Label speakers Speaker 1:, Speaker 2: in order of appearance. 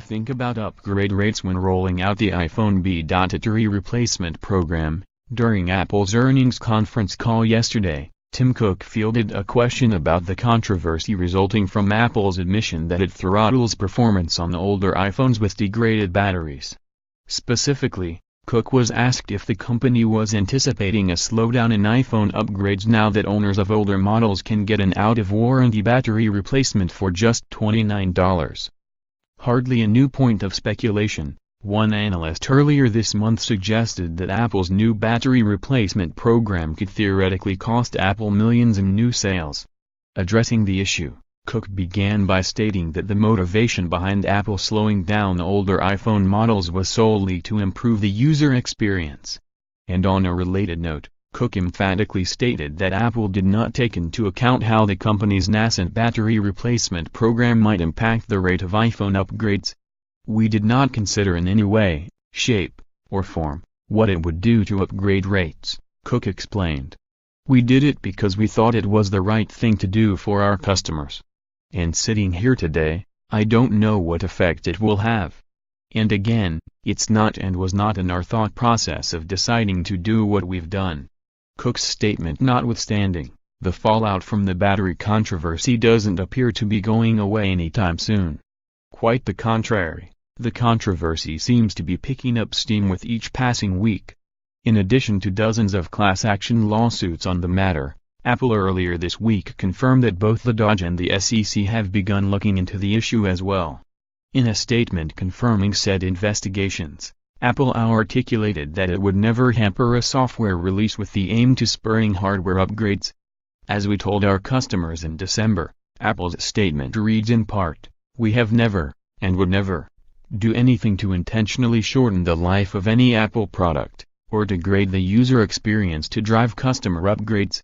Speaker 1: should think about upgrade rates when rolling out the iPhone b.attery replacement program. During Apple's earnings conference call yesterday, Tim Cook fielded a question about the controversy resulting from Apple's admission that it throttles performance on older iPhones with degraded batteries. Specifically, Cook was asked if the company was anticipating a slowdown in iPhone upgrades now that owners of older models can get an out-of-warranty battery replacement for just $29. Hardly a new point of speculation. One analyst earlier this month suggested that Apple's new battery replacement program could theoretically cost Apple millions in new sales. Addressing the issue, Cook began by stating that the motivation behind Apple slowing down older iPhone models was solely to improve the user experience. And on a related note, Cook emphatically stated that Apple did not take into account how the company's nascent battery replacement program might impact the rate of iPhone upgrades. "We did not consider in any way, shape, or form, what it would do to upgrade rates," Cook explained. "We did it because we thought it was the right thing to do for our customers. And sitting here today, I don't know what effect it will have. And again, it's not and was not in our thought process of deciding to do what we've done." Cook's statement notwithstanding, the fallout from the battery controversy doesn't appear to be going away anytime soon. Quite the contrary, the controversy seems to be picking up steam with each passing week. In addition to dozens of class action lawsuits on the matter, Apple earlier this week confirmed that both the DOJ and the SEC have begun looking into the issue as well. In a statement confirming said investigations, Apple articulated that it would never hamper a software release with the aim to spurring hardware upgrades. As we told our customers in December, Apple's statement reads in part, "We have never, and would never, do anything to intentionally shorten the life of any Apple product, or degrade the user experience to drive customer upgrades."